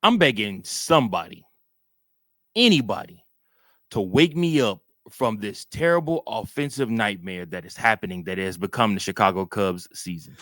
I'm begging somebody, anybody, to wake me up from this terrible offensive nightmare that is happening that has become the Chicago Cubs season.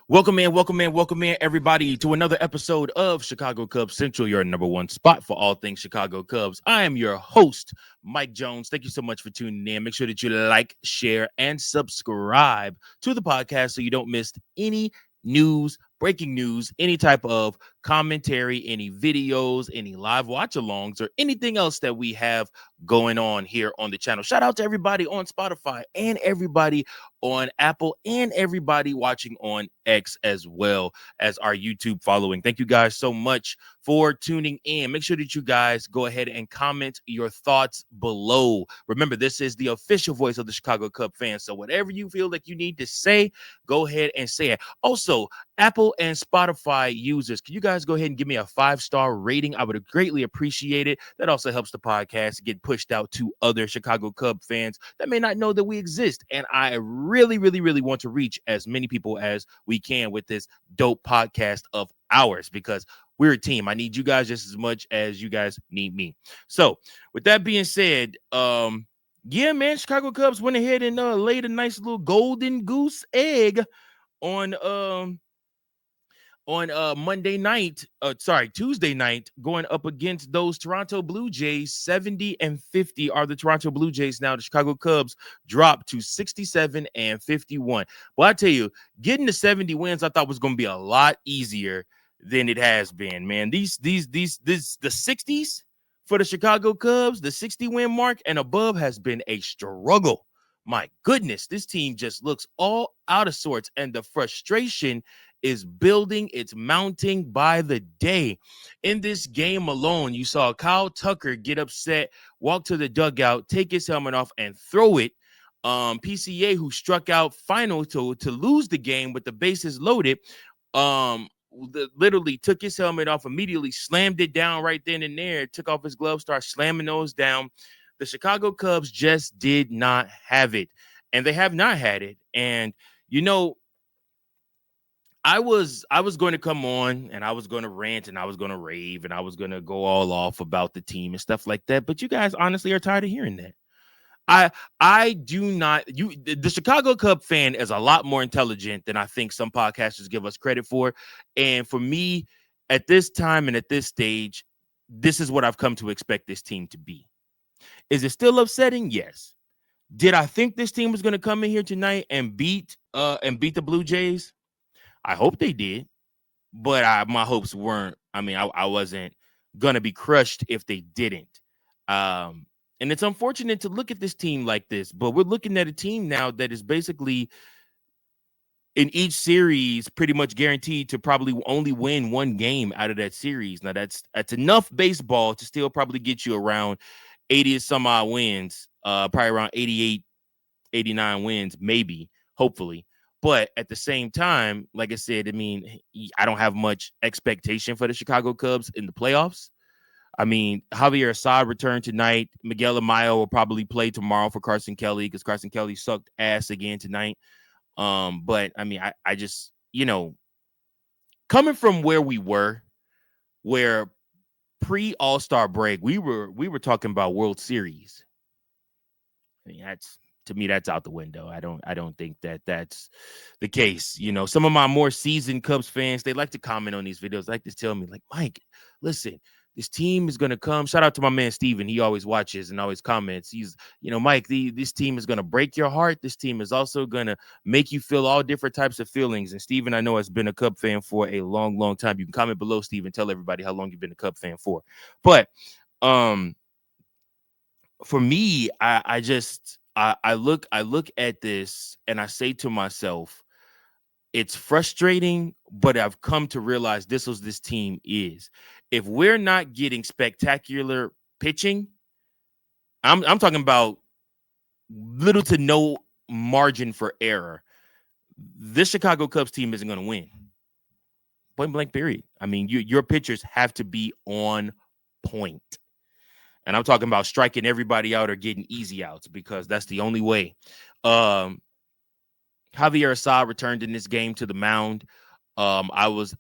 Welcome in, everybody, to another episode of Chicago Cubs Central, your number one spot for all things Chicago Cubs. I am your host, Mike Jones. Thank you so much for tuning in. Make sure that you like, share, and subscribe to the podcast so you don't miss any news, breaking news, any type of commentary, any videos, any live watch-alongs, or anything else that we have going on here on the channel. Shout out to everybody on Spotify and everybody on Apple and everybody watching on X as well as our YouTube following. Thank you guys so much for tuning in. Make sure that you guys go ahead and comment your thoughts below. Remember, this is the official voice of the Chicago Cub fans. So whatever you feel like you need to say, go ahead and say it. Also, Apple and Spotify users, can you guys go ahead and give me a 5-star rating? I would greatly appreciate it. That also helps the podcast get pushed out to other Chicago Cub fans that may not know that we exist. And I really want to reach as many people as we can with this dope podcast of ours, because we're a team. I need you guys just as much as you guys need me. So with that being said, yeah, man, Chicago Cubs went ahead and laid a nice little golden goose egg on Tuesday night, going up against those Toronto Blue Jays. 70-50 are the Toronto Blue Jays now. The Chicago Cubs dropped to 67-51. Well, I tell you, getting to 70 wins I thought was going to be a lot easier than it has been, man. The 60s for the Chicago Cubs, the 60-win mark and above, has been a struggle. My goodness, this team just looks all out of sorts, and the frustration is building. It's mounting by the day. In this game alone, you saw Kyle Tucker get upset, walk to the dugout, take his helmet off, and throw it. PCA, who struck out final to lose the game with the bases loaded, literally took his helmet off, immediately slammed it down right then and there, took off his gloves, started slamming those down. The Chicago Cubs just did not have it, and they have not had it. And, you know, I was going to come on and I was going to rant and I was going to rave and I was going to go all off about the team and stuff like that. But you guys honestly are tired of hearing that. I do not. The Chicago Cub fan is a lot more intelligent than I think some podcasters give us credit for. And for me, at this time and at this stage, this is what I've come to expect this team to be. Is it still upsetting? Yes. Did I think this team was going to come in here tonight and beat the Blue Jays? I hope they did, but my hopes weren't. I mean, I wasn't gonna be crushed if they didn't. And it's unfortunate to look at this team like this, but we're looking at a team now that is basically in each series pretty much guaranteed to probably only win one game out of that series. Now that's enough baseball to still probably get you around 80 some odd wins, probably around 88, 89 wins, maybe, hopefully. But at the same time, like I said, I mean, I don't have much expectation for the Chicago Cubs in the playoffs. I mean, Javier Assad returned tonight. Miguel Amaya will probably play tomorrow for Carson Kelly because Carson Kelly sucked ass again tonight. But I mean, I just, coming from where we were, where pre-All-Star break, we were talking about World Series. I mean, to me, that's out the window. I don't think that that's the case. Some of my more seasoned Cubs fans, they like to comment on these videos, like to tell me, like, Mike, listen, this team is going to come. Shout out to my man, Steven. He always watches and always comments. He's, Mike, this team is going to break your heart. This team is also going to make you feel all different types of feelings. And Steven, I know, has been a Cub fan for a long time. You can comment below, Steven. Tell everybody how long you've been a Cub fan for. But, for me, I look at this and I say to myself, it's frustrating, but I've come to realize this team is. If we're not getting spectacular pitching, I'm talking about little to no margin for error. this Chicago Cubs team isn't going to win. Point blank, period. I mean, your pitchers have to be on point. And I'm talking about striking everybody out or getting easy outs, because that's the only way. Javier Assad returned in this game to the mound. I was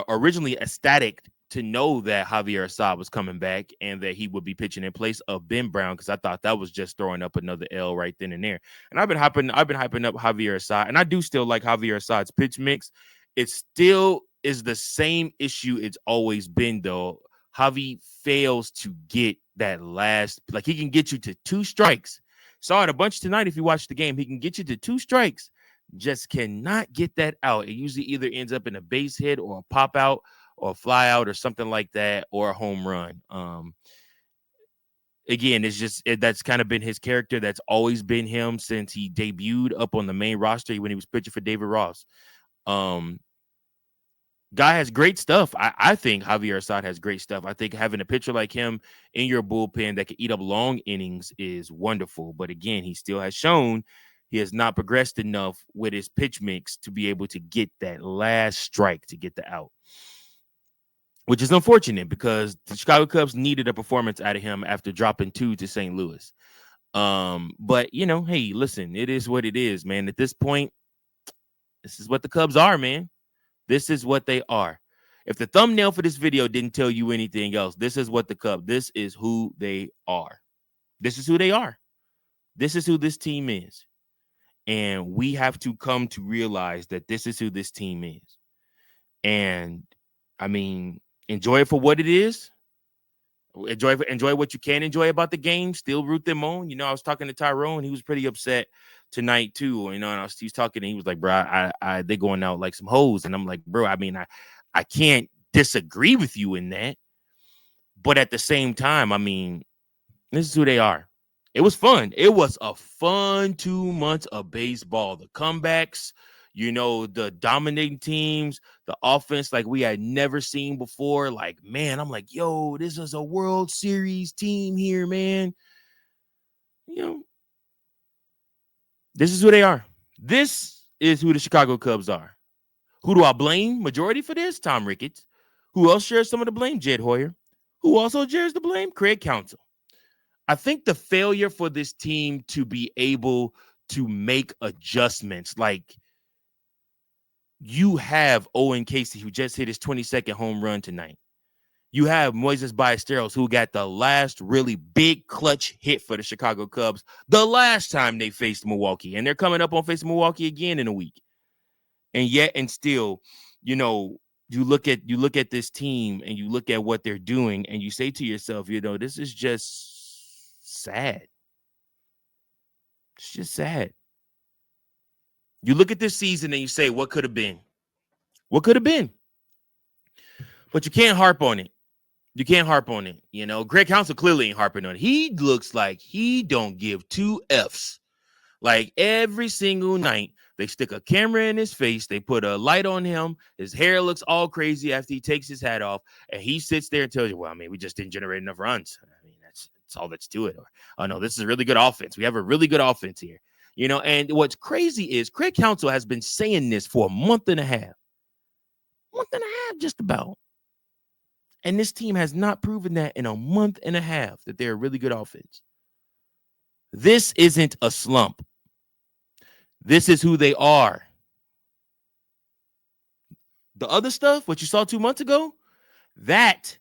originally ecstatic to know that Javier Assad was coming back and that he would be pitching in place of Ben Brown, because I thought that was just throwing up another L right then and there. And I've been hyping up Javier Assad, and I do still like Javier Assad's pitch mix. It still is the same issue it's always been, though. Javi fails to get that last, like, he can get you to 2 strikes. Saw it a bunch tonight. If you watch the game, he can get you to 2 strikes, just cannot get that out. It usually either ends up in a base hit or a pop out or a fly out or something like that, or a home run. Again, that's kind of been his character. That's always been him since he debuted up on the main roster when he was pitching for David Ross. Guy has great stuff. I think Javier Assad has great stuff. I think having a pitcher like him in your bullpen that can eat up long innings is wonderful. But again, he still has shown he has not progressed enough with his pitch mix to be able to get that last strike to get the out, which is unfortunate because the Chicago Cubs needed a performance out of him after dropping 2 to St. Louis. But, hey, listen, it is what it is, man. At this point, this is what the Cubs are, man. This is what they are. If the thumbnail for this video didn't tell you anything else, this is this is who they are. This is who they are. This is who this team is. And we have to come to realize that this is who this team is. And, I mean, enjoy it for what it is. Enjoy what you can enjoy about the game. Still root them on. I was talking to Tyrone. He was pretty upset tonight too. And he was talking, and he was like, "Bro, they going out like some hoes." And I'm like, "Bro, I mean, I can't disagree with you in that, but at the same time, I mean, this is who they are." It was fun. It was a fun 2 months of baseball. The comebacks, the dominating teams, the offense like we had never seen before. Like, man, I'm like, yo, this is a World Series team here, man. This is who they are. This is who the Chicago Cubs are. Who do I blame majority for this? Tom Ricketts. Who else shares some of the blame? Jed Hoyer. Who also shares the blame? Craig Counsell. I think the failure for this team to be able to make adjustments, like you have Owen Casey, who just hit his 22nd home run tonight. You have Moises Ballesteros, who got the last really big clutch hit for the Chicago Cubs the last time they faced Milwaukee. And they're coming up on facing Milwaukee again in a week. And still, you look at this team and you look at what they're doing and you say to yourself, this is just sad. It's just sad. You look at this season and you say, what could have been? What could have been? But you can't harp on it. You can't harp on it. Greg Counsell clearly ain't harping on it. He looks like he don't give 2 Fs. Like every single night, they stick a camera in his face. They put a light on him. His hair looks all crazy after he takes his hat off. And he sits there and tells you, well, I mean, we just didn't generate enough runs. I mean, that's all that's to it. Or, oh, no, this is a really good offense. We have a really good offense here. And what's crazy is Craig Counsell has been saying this for a month and a half. Just about. And this team has not proven that in a month and a half that they're a really good offense. This isn't a slump. This is who they are. The other stuff, what you saw 2 months ago, that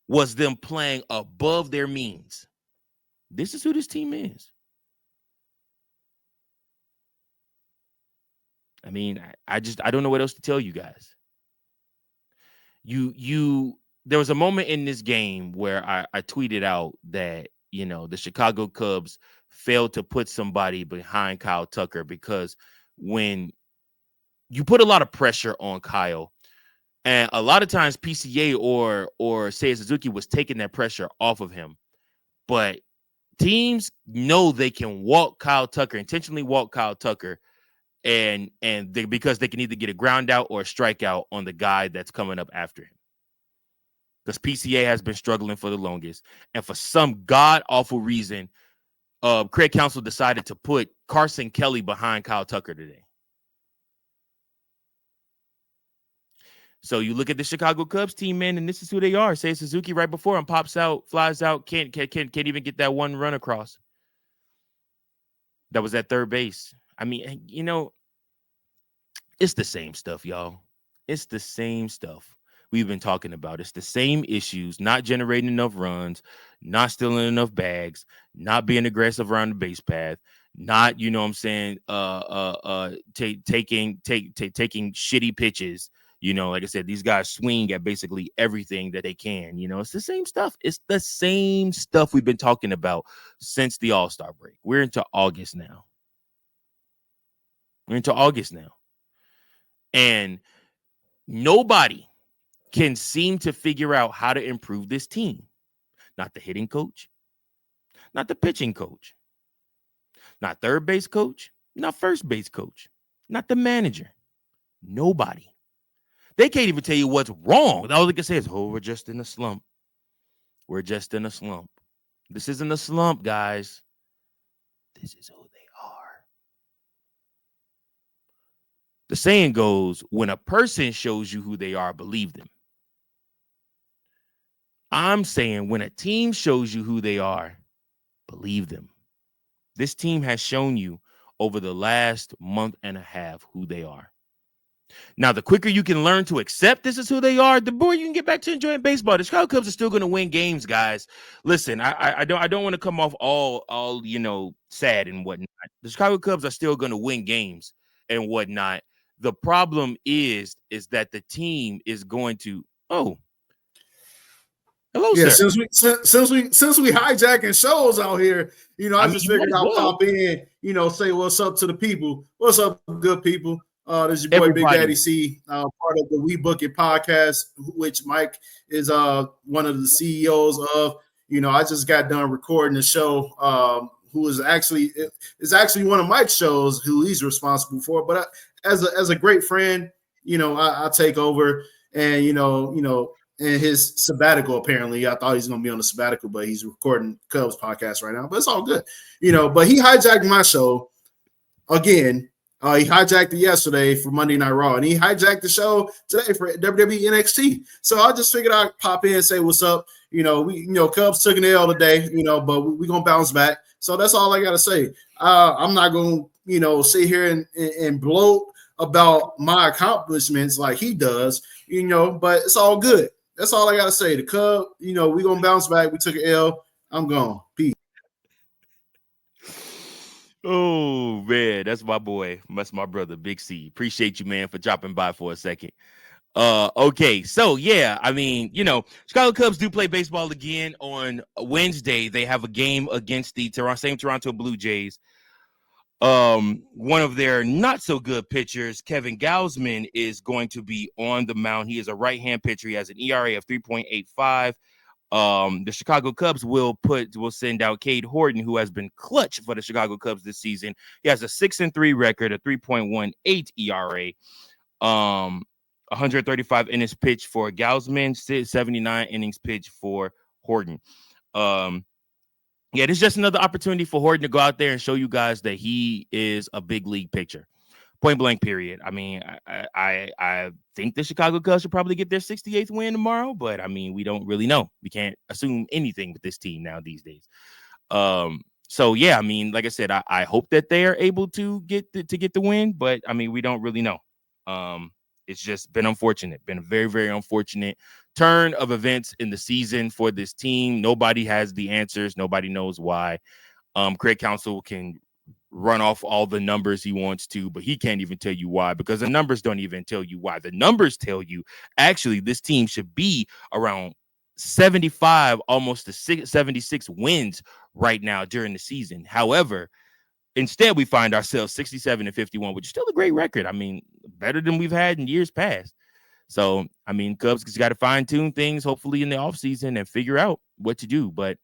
was them playing above their means. This is who this team is. I mean, I don't know what else to tell you guys. There was a moment in this game where I tweeted out that, the Chicago Cubs failed to put somebody behind Kyle Tucker, because when you put a lot of pressure on Kyle, and a lot of times PCA or Seiya Suzuki was taking that pressure off of him, but teams know they can intentionally walk Kyle Tucker, because they can either get a ground out or a strikeout on the guy that's coming up after him. Because PCA has been struggling for the longest. And for some god-awful reason, Craig Counsell decided to put Carson Kelly behind Kyle Tucker today. So you look at the Chicago Cubs team, man, and this is who they are. Say Suzuki right before him pops out, flies out, can't even get that one run across. That was at third base. I mean, it's the same stuff, y'all. It's the same stuff we've been talking about. It's the same issues, not generating enough runs, not stealing enough bags, not being aggressive around the base path, not, you know what I'm saying, taking shitty pitches. Like I said, these guys swing at basically everything that they can. It's the same stuff. It's the same stuff we've been talking about since the All-Star break. We're into August now. And nobody can seem to figure out how to improve this team. Not the hitting coach, not the pitching coach, not third base coach, not first base coach, not the manager. Nobody. They can't even tell you what's wrong. All they can say is, we're just in a slump. We're just in a slump. This isn't a slump, guys. This is who they are. The saying goes, when a person shows you who they are, believe them. I'm saying when a team shows you who they are, believe them. This team has shown you over the last month and a half who they are. Now, the quicker you can learn to accept this is who they are, the more you can get back to enjoying baseball. The Chicago Cubs are still going to win games, guys. Listen, I don't want to come off all sad and whatnot. The Chicago Cubs are still going to win games and whatnot. The problem is that the team is going to hello, yeah, sir. Since we hijacking shows out here, I just figured I'll pop in, say what's up to the people. What's up, good people? This is your boy Big Daddy C, part of the We Book It podcast, which Mike is one of the CEOs of. I just got done recording the show. Who is actually one of Mike's shows, who he's responsible for. But as a great friend, I take over, and in his sabbatical, apparently. I thought he was going to be on the sabbatical, but he's recording Cubs podcast right now. But it's all good, But he hijacked my show again. He hijacked it yesterday for Monday Night Raw, and he hijacked the show today for WWE NXT. So I just figured I'd pop in and say what's up. Cubs took an L today, but we're going to bounce back. So that's all I got to say. I'm not going to, sit here and bloat about my accomplishments like he does, but it's all good. That's all I got to say. The Cubs, we're going to bounce back. We took an L. I'm gone. Peace. Oh, man, that's my boy. That's my brother, Big C. Appreciate you, man, for dropping by for a second. Okay, so, yeah, I mean, Chicago Cubs do play baseball again on Wednesday. They have a game against the same Toronto Blue Jays. One of their not-so-good pitchers, Kevin Gausman, is going to be on the mound. He is a right-hand pitcher. He has an ERA of 3.85. The Chicago Cubs will send out Cade Horton, who has been clutch for the Chicago Cubs this season. He has a 6-3 record, a 3.18 ERA, 135 innings pitched for Gausman, 79 innings pitched for Horton. Yeah, this is just another opportunity for Horton to go out there and show you guys that he is a big league pitcher. Point blank, period. I mean, I think the Chicago Cubs should probably get their 68th win tomorrow, but I mean, we don't really know. We can't assume anything with this team now these days. So yeah, I mean, like I said, I hope that they are able to get the win, but I mean, we don't really know. It's just been unfortunate, been a very, very unfortunate turn of events in the season for this team. Nobody has the answers. Nobody knows why. Craig Counsell can run off all the numbers he wants to, but he can't even tell you why, because the numbers don't even tell you why. The numbers tell you actually this team should be around 75, almost to 76 wins right now during the season. However, instead we find ourselves 67-51, which is still a great record. I mean, better than we've had in years past. So, I mean, Cubs just got to fine tune things, hopefully in the offseason, and figure out what to do. But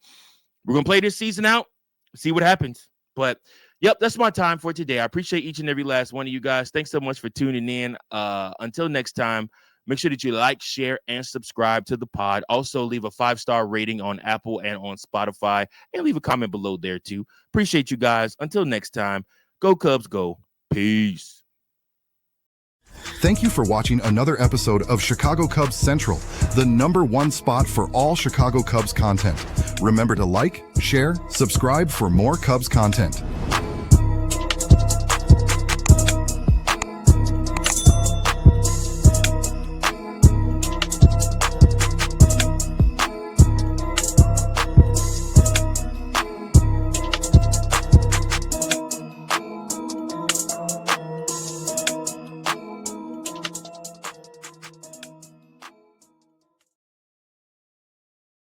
we're going to play this season out, see what happens. But yep, that's my time for today. I appreciate each and every last one of you guys. Thanks so much for tuning in. Until next time, make sure that you like, share, and subscribe to the pod. Also, leave a 5-star rating on Apple and on Spotify, and leave a comment below there too. Appreciate you guys. Until next time, go Cubs, go. Peace. Thank you for watching another episode of Chicago Cubs Central, the #1 spot for all Chicago Cubs content. Remember to like, share, subscribe for more Cubs content.